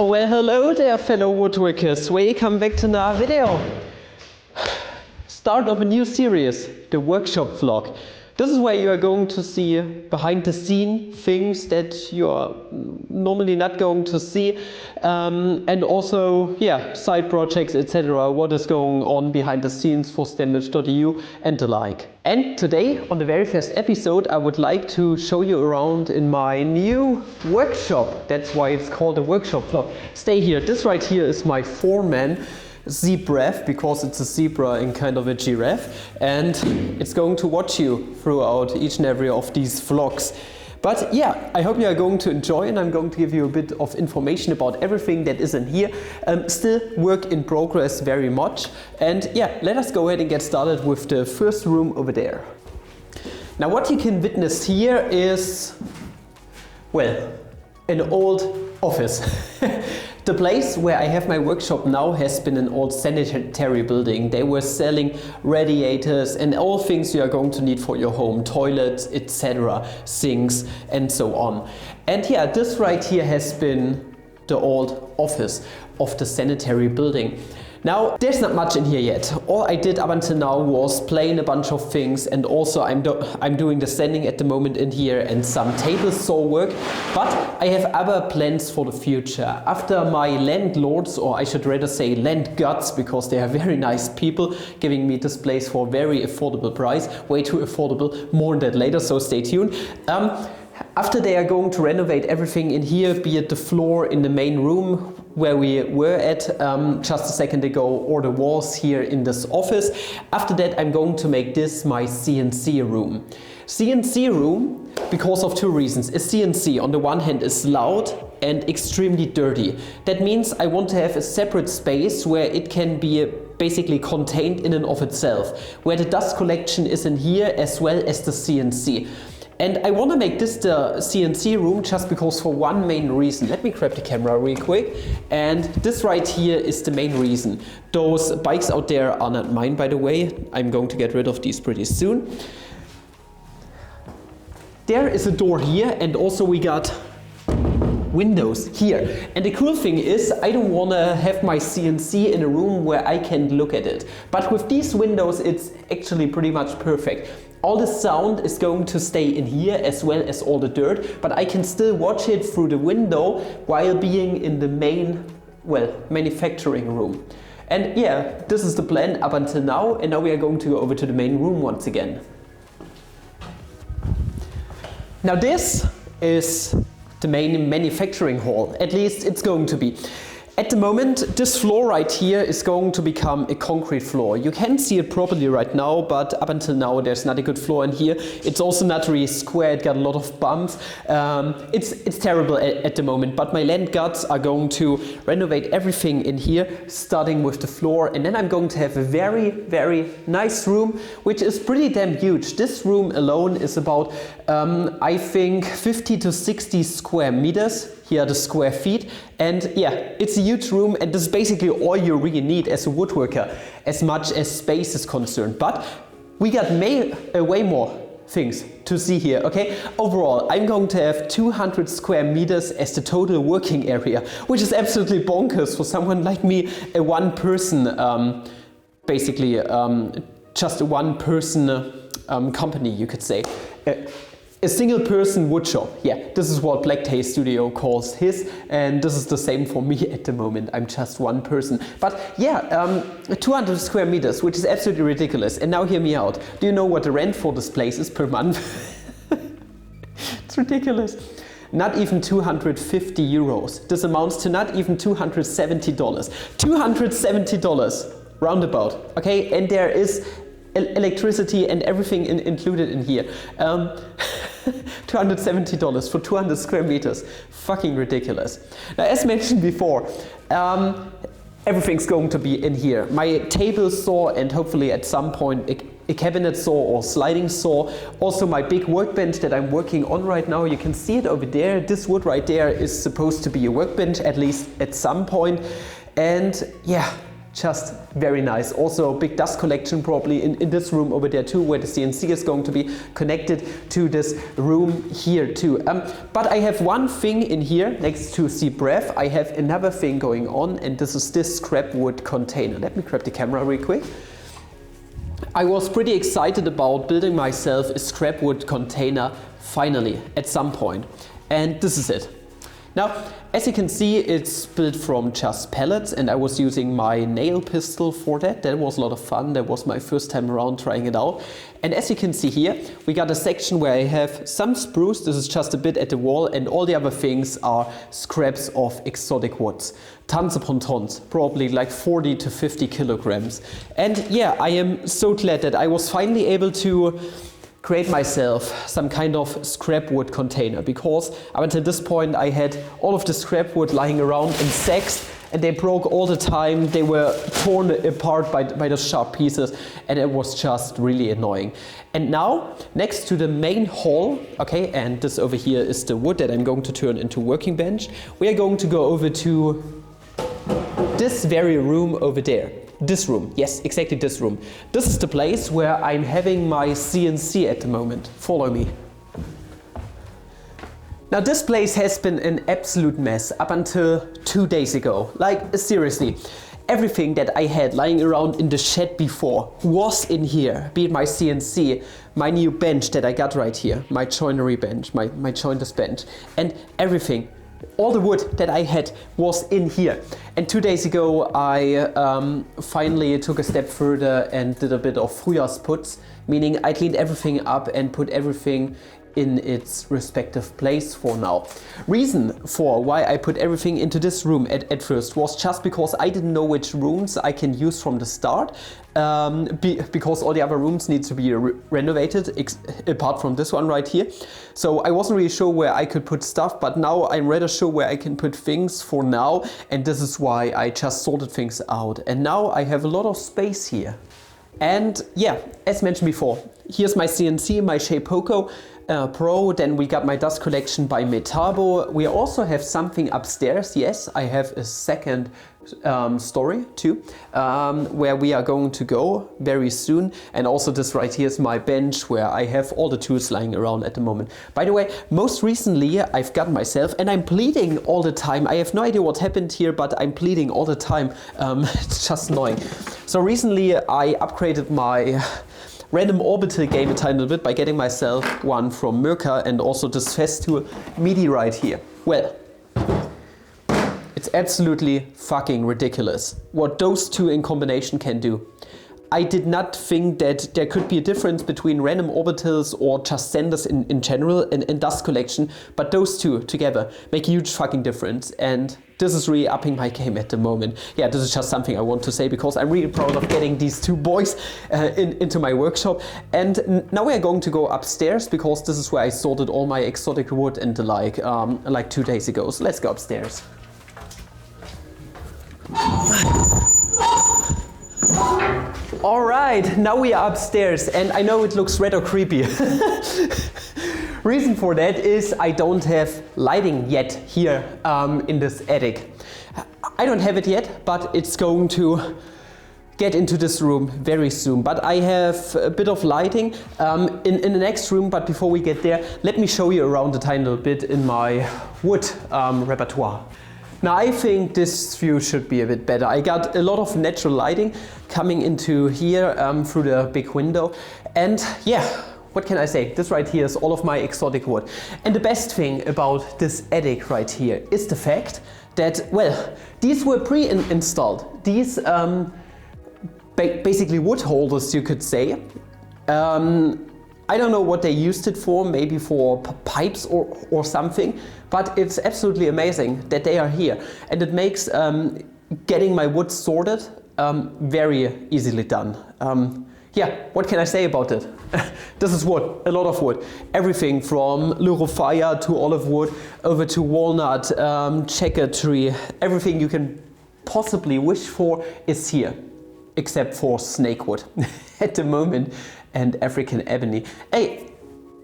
Well, hello there, fellow woodworkers. Welcome back to another video. Start of a new series, the workshop vlog. This is where you are going to see behind the scene things that you are normally not going to see, and also, side projects, etc. What is going on behind the scenes for Standard.eu and the like. And today, on the very first episode, I would like to show you around in my new workshop. That's why it's called a workshop vlog. Stay here. This right here is my four-man zebra, because it's a zebra and kind of a giraffe, and it's going to watch you throughout each and every of these vlogs. But yeah, I hope you are going to enjoy, and I'm going to give you a bit of information about everything that is in here. Still work in progress very much. And yeah, let us go ahead and get started with the first room over there. Now what you can witness here is, well, an old office. The place where I have my workshop now has been an old sanitary building. They were selling radiators and all things you are going to need for your home, toilets, etc., sinks and so on. And yeah, this right here has been the old office of the sanitary building. Now, there's not much in here yet. All I did up until now was plane a bunch of things, and also I'm doing the sanding at the moment in here and some table saw work. But I have other plans for the future. After my landlords, or I should rather say land gods, because they are very nice people, giving me this place for a very affordable price, way too affordable, more on that later, so stay tuned. After they are going to renovate everything in here, be it the floor in the main room where we were at just a second ago, or the walls here in this office. After that, I'm going to make this my CNC room. CNC room because of two reasons. A CNC on the one hand is loud and extremely dirty. That means I want to have a separate space where it can be basically contained in and of itself, where the dust collection is in here as well as the CNC. And I want to make this the CNC room just because, for one main reason. Let me grab the camera real quick. And this right here is the main reason. Those bikes out there are not mine, by the way. I'm going to get rid of these pretty soon. There is a door here, and also we got windows here. And the cool thing is, I don't want to have my CNC in a room where I can look at it. But with these windows, it's actually pretty much perfect. All the sound is going to stay in here as well as all the dirt, but I can still watch it through the window while being in the main, well, manufacturing room. And yeah, this is the plan up until now, and now we are going to go over to the main room once again. Now this is the main manufacturing hall, at least it's going to be. At the moment, this floor right here is going to become a concrete floor. You can see it properly right now, but up until now there's not a good floor in here. It's also not really square, it got a lot of bumps. It's terrible at the moment, but my land gods are going to renovate everything in here, starting with the floor, and then I'm going to have a very, very nice room, which is pretty damn huge. This room alone is about, I think, 50 to 60 square meters. Here are the square feet, and yeah, it's a huge room, and this is basically all you really need as a woodworker, as much as space is concerned. But we got way more things to see here, okay? Overall, I'm going to have 200 square meters as the total working area, which is absolutely bonkers for someone like me, a one-person, just a one-person company, you could say. A single person woodshop, yeah, this is what Black Tail Studio calls his, and this is the same for me at the moment. I'm just one person. But yeah, 200 square meters, which is absolutely ridiculous. And now hear me out. Do you know what the rent for this place is per month? It's ridiculous. Not even 250 euros. This amounts to not even $270. $270 roundabout, okay? And there is electricity and everything included in here. $270 for 200 square meters. Fucking ridiculous. Now, as mentioned before, everything's going to be in here. My table saw, and hopefully at some point a cabinet saw or sliding saw. Also my big workbench that I'm working on right now. You can see it over there. This wood right there is supposed to be a workbench, at least at some point. And yeah, Just very nice. Also big dust collection probably in this room over there too, where the CNC is going to be connected to this room here too. But I have one thing in here next to the breath. I have another thing going on, and this is this scrap wood container. Let me grab the camera real quick. I was pretty excited about building myself a scrap wood container finally at some point, and this is it. Now, as you can see, it's built from just pellets, and I was using my nail pistol for that. That was a lot of fun. That was my first time around trying it out. And as you can see here, we got a section where I have some spruce. This is just a bit at the wall, and all the other things are scraps of exotic woods. Tons upon tons, probably like 40 to 50 kilograms. And yeah, I am so glad that I was finally able to create myself some kind of scrap wood container, because up until this point I had all of the scrap wood lying around in sacks, and they broke all the time. They were torn apart by the sharp pieces, and it was just really annoying. And now, next to the main hall, okay, and this over here is the wood that I'm going to turn into working bench, we are going to go over to this very room over there. This room, yes, exactly this room. This is the place where I'm having my CNC at the moment. Follow me. Now this place has been an absolute mess up until 2 days ago. Like, seriously, everything that I had lying around in the shed before was in here. Be it my CNC, my new bench that I got right here, my joinery bench, my jointers bench, and everything. All the wood that I had was in here. And 2 days ago I finally took a step further and did a bit of Frühjahrsputz, meaning I cleaned everything up and put everything in its respective place for now. Reason for why I put everything into this room at first was just because I didn't know which rooms I can use from the start, because all the other rooms need to be renovated apart from this one right here. So I wasn't really sure where I could put stuff, but now I'm rather sure where I can put things for now, and this is why I just sorted things out. And now I have a lot of space here. And yeah, as mentioned before, here's my CNC, my Shapeoko Pro. Then we got my dust collection by Metabo. We also have something upstairs. Yes, I have a second story too, where we are going to go very soon. And also this right here is my bench where I have all the tools lying around at the moment. By the way, most recently I've got myself, and I'm bleeding all the time. I have no idea what happened here, but I'm bleeding all the time. It's just annoying. So recently I upgraded my random orbital game a tiny bit by getting myself one from Mirka, and also this Festool MIDI right here. Well, it's absolutely fucking ridiculous what those two in combination can do. I did not think that there could be a difference between random orbitals or just senders in general in dust collection, but those two together make a huge fucking difference, and this is really upping my game at the moment. Yeah, this is just something I want to say because I'm really proud of getting these two boys into my workshop. And now we are going to go upstairs because this is where I sorted all my exotic wood and the like 2 days ago. So let's go upstairs. All right, now we are upstairs, and I know it looks rather creepy. Reason for that is I don't have lighting yet here in this attic. I don't have it yet, but it's going to get into this room very soon. But I have a bit of lighting in the next room. But before we get there, let me show you around a tiny little bit in my wood repertoire. Now I think this view should be a bit better. I got a lot of natural lighting coming into here through the big window. And yeah, what can I say? This right here is all of my exotic wood. And the best thing about this attic right here is the fact that, well, these were pre-installed. These basically wood holders, you could say. I don't know what they used it for, maybe for pipes or something, but it's absolutely amazing that they are here. And it makes getting my wood sorted very easily done. Yeah, what can I say about it? This is wood, a lot of wood. Everything from Leurophaya to olive wood, over to walnut, checker tree, everything you can possibly wish for is here, except for snakewood at the moment, and African ebony. Hey,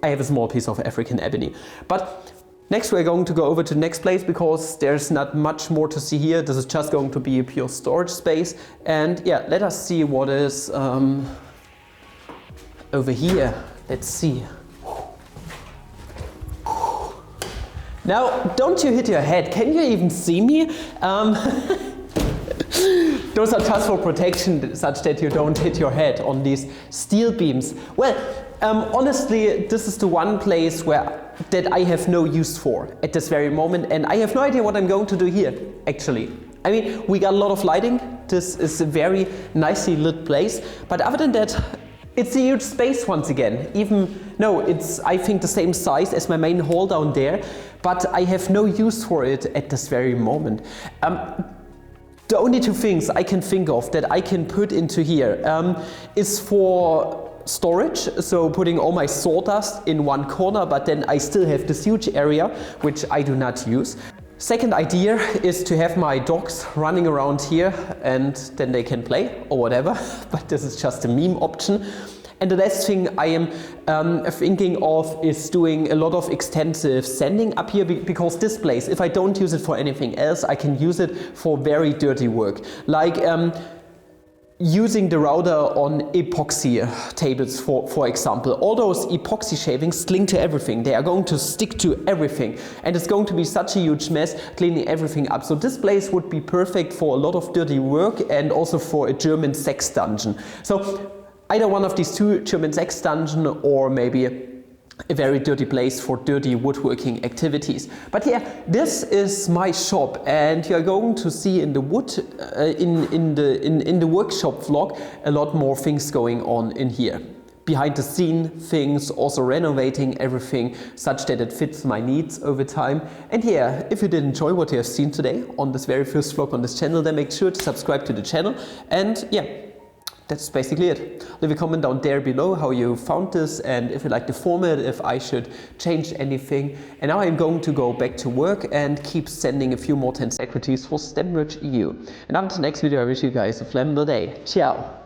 I have a small piece of African ebony. But Next we're going to go over to the next place because there's not much more to see here. This is just going to be a pure storage space. And yeah, let us see what is over here. Let's see. Now, don't you hit your head. Can you even see me? Those are just for protection, such that you don't hit your head on these steel beams. Well, honestly, this is the one place that I have no use for at this very moment, and I have no idea what I'm going to do here, actually. I mean, we got a lot of lighting. This is a very nicely lit place, but other than that, it's a huge space once again. It's, I think, the same size as my main hall down there, but I have no use for it at this very moment. The only two things I can think of that I can put into here is for storage, so putting all my sawdust in one corner, but then I still have this huge area which I do not use. Second idea is to have my dogs running around here and then they can play or whatever, but this is just a meme option. And the last thing I am thinking of is doing a lot of extensive sanding up here, because this place, if I don't use it for anything else, I can use it for very dirty work. Like using the router on epoxy tables, for example. All those epoxy shavings cling to everything. They are going to stick to everything. And it's going to be such a huge mess cleaning everything up. So this place would be perfect for a lot of dirty work and also for a German sex dungeon. So either one of these two, German sex dungeon or maybe a very dirty place for dirty woodworking activities. But yeah, this is my shop, and you're going to see in the in the workshop vlog a lot more things going on in here. Behind the scene things, also renovating everything such that it fits my needs over time. And yeah, if you did enjoy what you have seen today on this very first vlog on this channel, then make sure to subscribe to the channel. And yeah, that's basically it. Leave a comment down there below how you found this and if you like the format, if I should change anything. And now I'm going to go back to work and keep sending a few more tensequities for STEM Merge EU. And until the next video, I wish you guys a flammable day. Ciao!